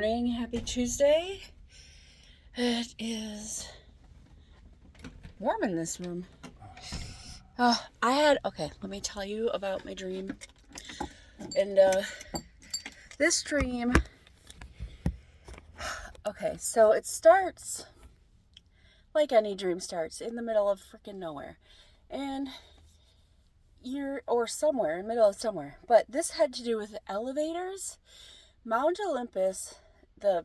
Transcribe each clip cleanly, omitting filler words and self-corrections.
morning. Happy Tuesday. It is warm in this room. Okay, let me tell you about my dream. And this dream, okay, so it starts like any dream starts, in the middle of freaking nowhere. And somewhere, in the middle of somewhere. But this had to do with elevators. Mount Olympus, the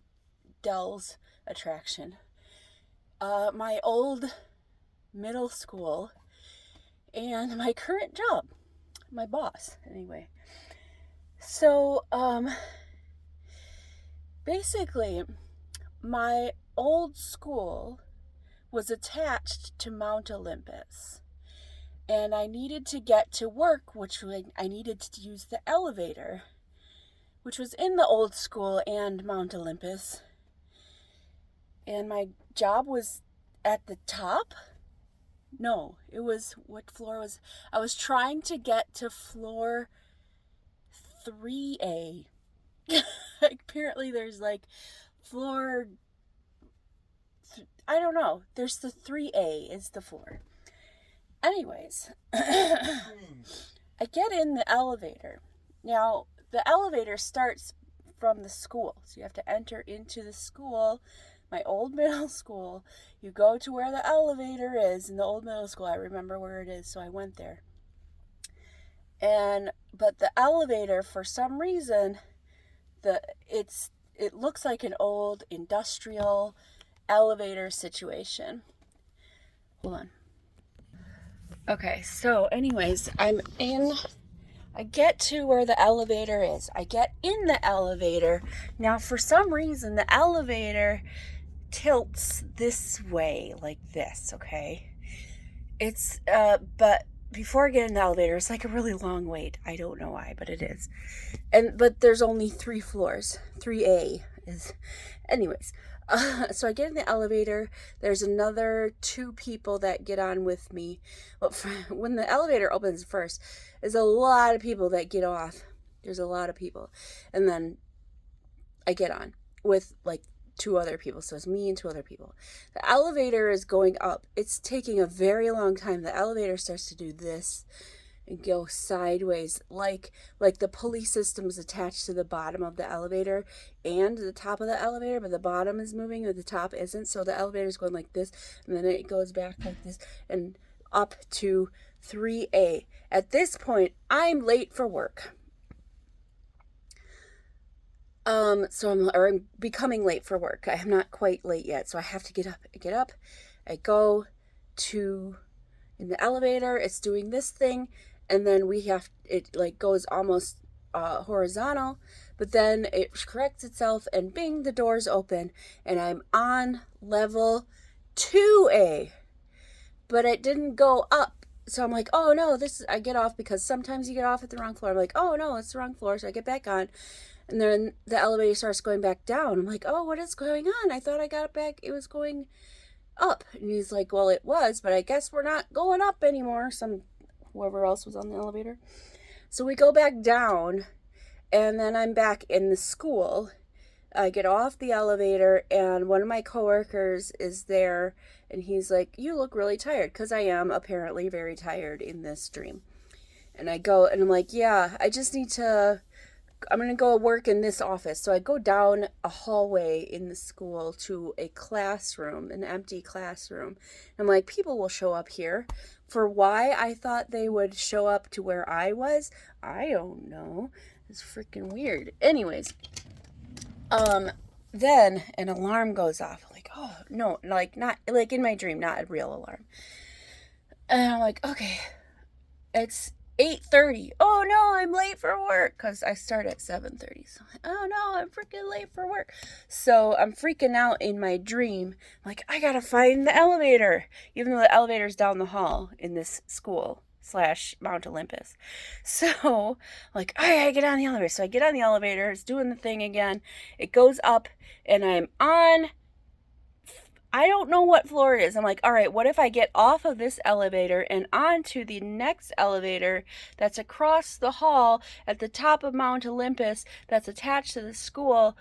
Dell's attraction. My old middle school and my current job, my boss, anyway. So, basically, my old school was attached to Mount Olympus, and I needed to get to work, which I needed to use the elevator, which was in the old school and Mount Olympus. And my job was at the top. No, it was, what floor was, I was trying to get to floor 3A. Apparently there's like floor, I don't know, there's the 3A is the floor. Anyways, I get in the elevator. Now, the elevator starts from the school, so you have to enter into the school, my old middle school. You go to where the elevator is in the old middle school. I remember where it is, so I went there. But the elevator, for some reason, it looks like an old industrial elevator situation. Hold on. Okay, so anyways, I get to where the elevator is. I get in the elevator. Now, for some reason, the elevator tilts this way, like this, okay? But before I get in the elevator, it's like a really long wait. I don't know why, but it is. But there's only 3 floors. 3A is, anyways. So I get in the elevator. There's another 2 people that get on with me. Well, when the elevator opens first, there's a lot of people that get off. There's a lot of people. And then I get on with like 2 other people. So it's me and 2 other people. The elevator is going up. It's taking a very long time. The elevator starts to do this and go sideways, like the pulley system is attached to the bottom of the elevator and the top of the elevator, but the bottom is moving but the top isn't. So the elevator is going like this, and then it goes back like this and up to 3A. At this point, I'm late for work. I'm becoming late for work. I am not quite late yet, so I have to get up. I get up, I go to in the elevator. It's doing this thing, and then it like goes almost horizontal, but then it corrects itself, and bing, the doors open, and I'm on level 2A, but it didn't go up. So I'm like, oh no, I get off, because sometimes you get off at the wrong floor. I'm like, oh no, it's the wrong floor. So I get back on, and then the elevator starts going back down. I'm like, oh, what is going on? I thought I got it back. It was going up. And he's like, well, it was, but I guess we're not going up anymore. Whoever else was on the elevator. So we go back down, and then I'm back in the school. I get off the elevator, and one of my coworkers is there, and he's like, you look really tired, because I am apparently very tired in this dream. And I go, and I'm like, yeah, I'm going to go work in this office. So I go down a hallway in the school to a classroom, an empty classroom. I'm like, people will show up here. For why I thought they would show up to where I was, I don't know. It's freaking weird. Anyways, then an alarm goes off. Like, oh, no, like not like in my dream, not a real alarm. And I'm like, okay, it's 8:30. Oh no, I'm late for work, because I start at 7:30. So oh no, I'm freaking late for work. So I'm freaking out in my dream. I'm like, I gotta find the elevator, even though the elevator's down the hall in this school / Mount Olympus. So like, I gotta get on the elevator. So I get on the elevator. It's doing the thing again. It goes up, and I'm on, I don't know what floor it is. I'm like, all right, what if I get off of this elevator and onto the next elevator that's across the hall at the top of Mount Olympus that's attached to the school?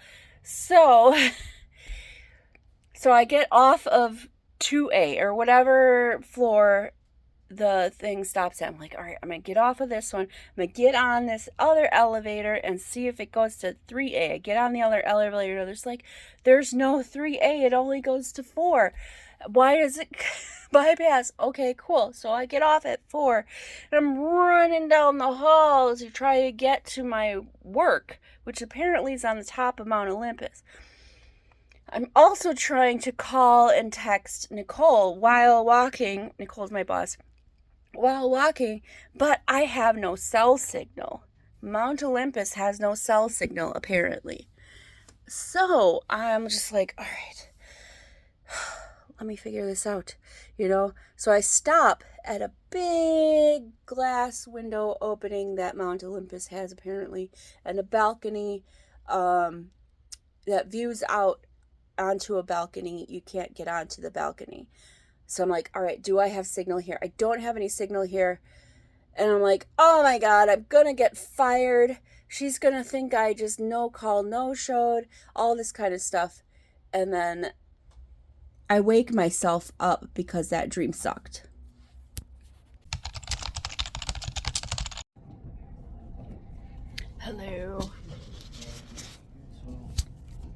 So, so I get off of 2A or whatever floor the thing stops at. I'm like, all right, I'm going to get off of this one. I'm going to get on this other elevator and see if it goes to 3A. I get on the other elevator. There's no 3A. It only goes to 4. Why does it bypass? Okay, cool. So I get off at 4 and I'm running down the hall to try to get to my work, which apparently is on the top of Mount Olympus. I'm also trying to call and text Nicole while walking. Nicole's my boss. While walking, but I have no cell signal. Mount Olympus has no cell signal, apparently. So I'm just like, all right, let me figure this out, So I stop at a big glass window opening that Mount Olympus has, apparently, and a balcony that views out onto a balcony. You can't get onto the balcony. So I'm like, all right, do I have signal here? I don't have any signal here. And I'm like, oh my God, I'm going to get fired. She's going to think I just no call, no showed, all this kind of stuff. And then I wake myself up because that dream sucked. Hello.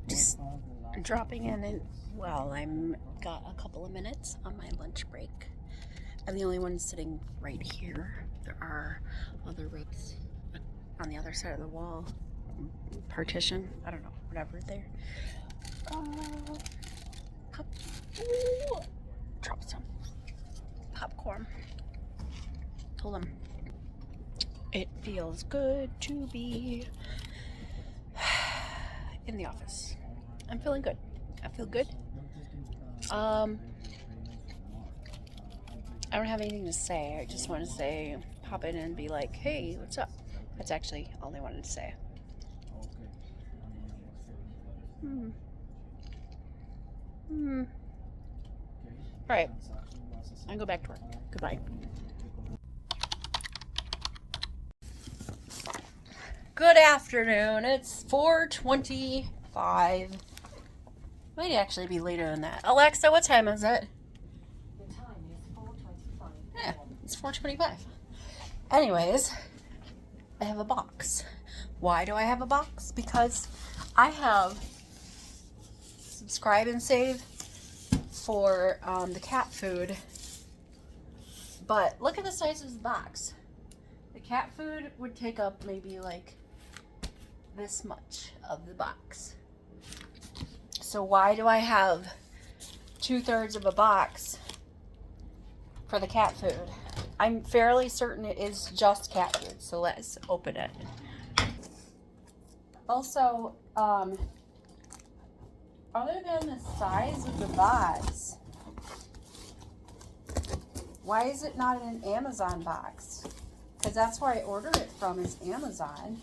Just dropping in and I'm got a couple of minutes on my lunch break. I'm the only one sitting right here. There are other reps on the other side of the wall, partition. I don't know, whatever. There. Drop some popcorn. Told them it feels good to be in the office. I'm feeling good. I feel good. I don't have anything to say. I just want to say, pop in and be like, hey, what's up? That's actually all I wanted to say. All right. I go back to work. Goodbye. Good afternoon. It's 4:25. Might actually be later than that. Alexa, what time is it? The time is 4:25. Yeah, it's 4:25. Anyways, I have a box. Why do I have a box? Because I have subscribe and save for the cat food. But look at the size of the box. The cat food would take up maybe like this much of the box. So why do I have 2/3 of a box for the cat food? I'm fairly certain it is just cat food, so let's open it. Also, other than the size of the box, why is it not in an Amazon box? Because that's where I ordered it from, is Amazon.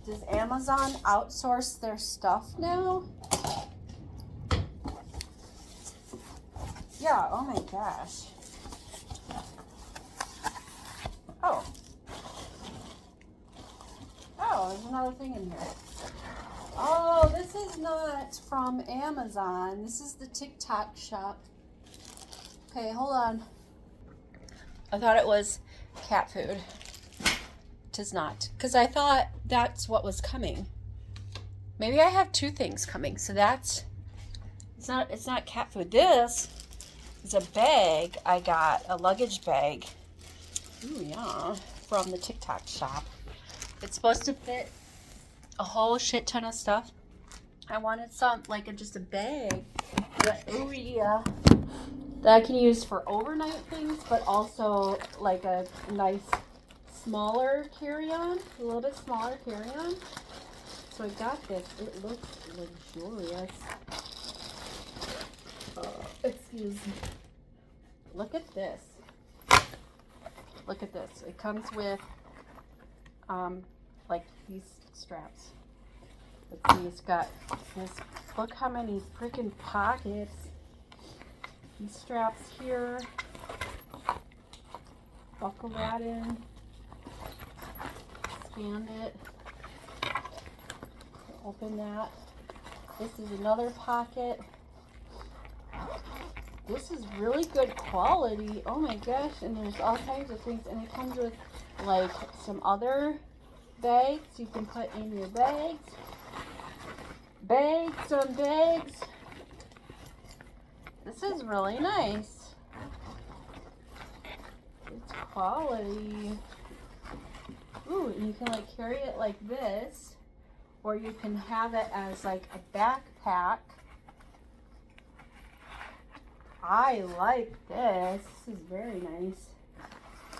Does Amazon outsource their stuff now? Yeah, oh my gosh. Oh, there's another thing in here. Oh, this is not from Amazon. This is the TikTok shop. Okay, hold on. I thought it was cat food. It is not. Because I thought that's what was coming. Maybe I have two things coming. So it's not cat food. This is a bag I got, a luggage bag. Ooh, yeah. From the TikTok shop. It's supposed to fit a whole shit ton of stuff. I wanted just a bag that I can use for overnight things, but also like a nice smaller carry-on, a little bit smaller carry-on. So I got this. It looks luxurious. Excuse me. Look at this. Look at this. It comes with like these straps. Let's see, it's got this. Look how many freaking pockets. These straps here. Buckle that in. Expand it. Open that. This is another pocket. This is really good quality. Oh my gosh, and there's all kinds of things, and it comes with like some other bags you can put in your bags. Bags on bags. This is really nice. It's quality. Ooh, and you can like carry it like this, or you can have it as like a backpack. I like this. This is very nice.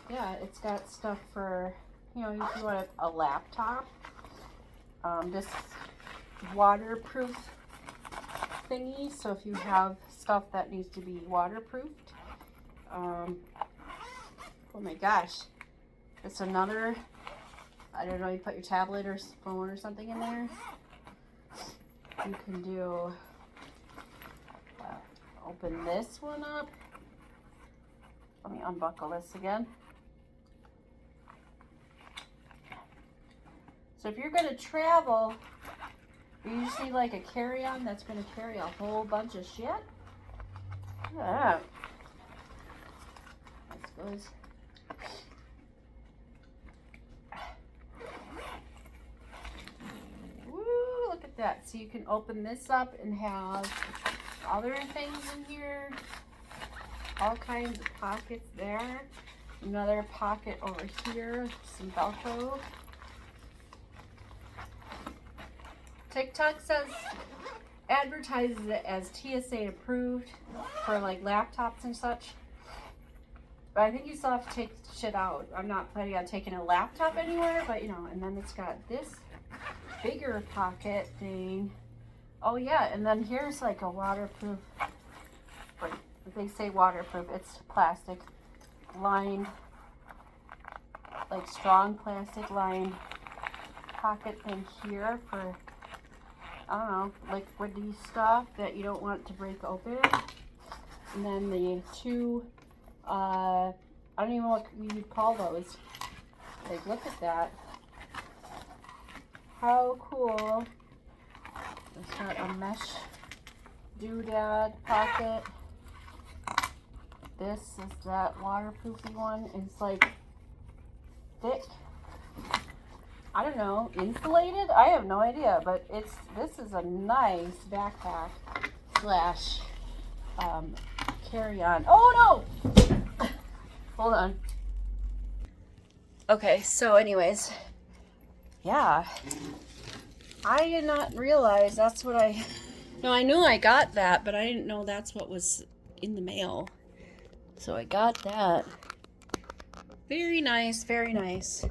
Yeah, it's got stuff for, you know, if you want a laptop. This waterproof thingy. So if you have stuff that needs to be waterproofed. Oh my gosh. It's another, I don't know, you put your tablet or phone or something in there. You can do, open this one up. Let me unbuckle this again. So if you're going to travel, you usually like a carry-on that's going to carry a whole bunch of shit. Look at that. This goes. Woo, look at that. So you can open this up and have other things in here. All kinds of pockets there. Another pocket over here. Some Velcro. TikTok says, advertises it as TSA approved for like laptops and such. But I think you still have to take shit out. I'm not planning on taking a laptop anywhere, but you know, and then it's got this bigger pocket thing. Oh yeah, and then here's like a waterproof, they say waterproof, it's plastic lined, like strong plastic lined pocket thing here for, I don't know, liquidy stuff that you don't want to break open. And then the two, I don't even know what you'd call those. Like, look at that. How cool. It's got a mesh doodad pocket. This is that waterproofy one. It's like thick. I don't know, insulated? I have no idea, but this is a nice backpack slash carry-on. Oh no! Hold on. Okay, so anyways, yeah. I did not realize that's what I knew I got that, but I didn't know that's what was in the mail. So I got that. Very nice, very nice.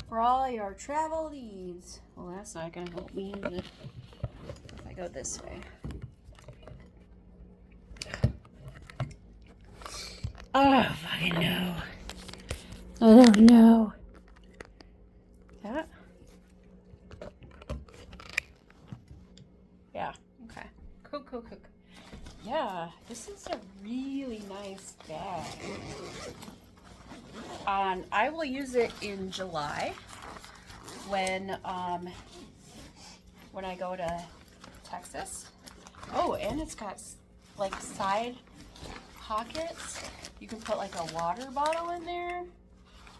For all your travel needs. Well, that's not going to help me, is it? If I go this way. Oh, fucking no. Oh, no. That? Yeah, okay. Cool. Yeah, this is a really nice bag. I will use it in July when I go to Texas. Oh, and it's got like side pockets. You can put like a water bottle in there.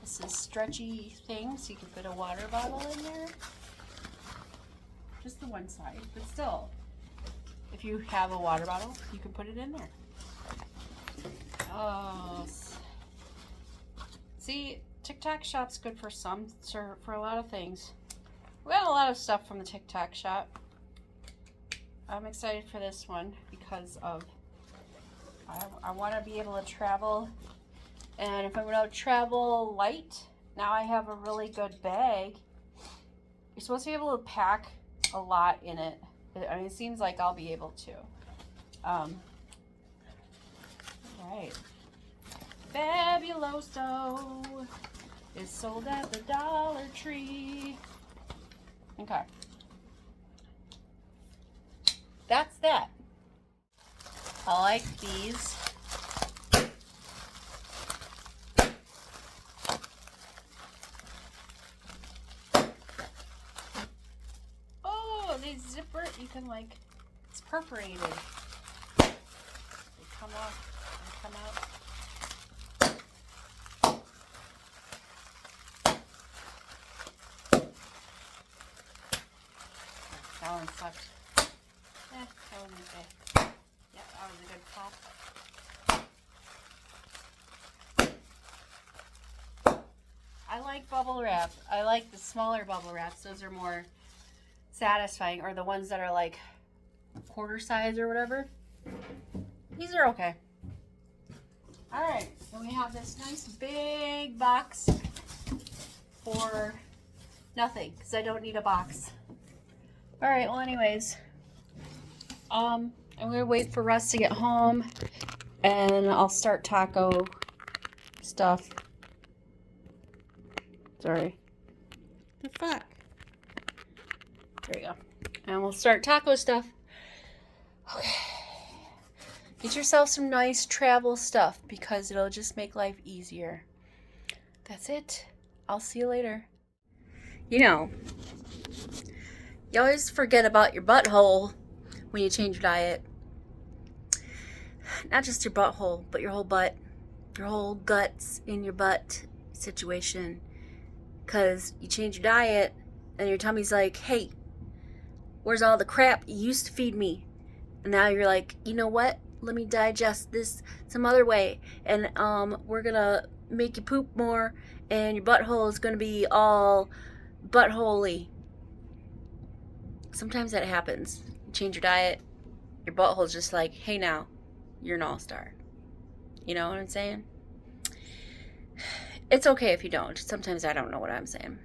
This is stretchy thing, so you can put a water bottle in there. Just the one side, but still, if you have a water bottle, you can put it in there. Oh, see, TikTok shop's good for for a lot of things. We got a lot of stuff from the TikTok shop. I'm excited for this one because of I want to be able to travel, and if I'm going to travel light, now I have a really good bag. You're supposed to be able to pack a lot in it. I mean, it seems like I'll be able to. Right. Fabuloso is sold at the Dollar Tree. Okay. That's that. I like these. Oh, they zipper, you can like, it's perforated. They come off and come out. That one sucked. That one was okay. Yep, that was a good pop. I like bubble wrap. I like the smaller bubble wraps. Those are more satisfying, or the ones that are like quarter size or whatever. These are okay. All right, then we have this nice big box for nothing because I don't need a box. All right, well, anyways, I'm gonna wait for Russ to get home and I'll start taco stuff. Sorry. The fuck? There you go. And we'll start taco stuff. Okay. Get yourself some nice travel stuff because it'll just make life easier. That's it. I'll see you later. You know, you always forget about your butthole when you change your diet. Not just your butthole, but your whole butt. Your whole guts in your butt situation. Because you change your diet and your tummy's like, hey, where's all the crap you used to feed me? And now you're like, you know what? Let me digest this some other way. And we're going to make you poop more and your butthole is going to be all buttholey. Sometimes that happens. You change your diet, your butthole's just like, hey now, you're an all-star. You know what I'm saying? It's okay if you don't. Sometimes I don't know what I'm saying.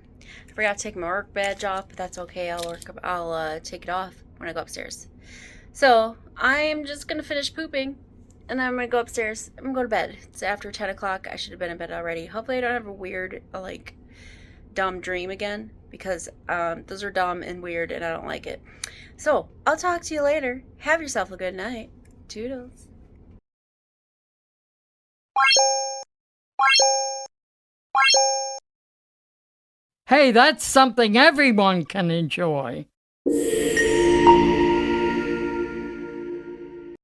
I forgot to take my work badge off, but that's okay. I'll take it off when I go upstairs. So I'm just gonna finish pooping, and then I'm gonna go upstairs. I'm gonna go to bed. It's after 10 o'clock. I should have been in bed already. Hopefully I don't have a weird, like, dumb dream again, because those are dumb and weird, and I don't like it. So I'll talk to you later. Have yourself a good night. Toodles. Hey, that's something everyone can enjoy.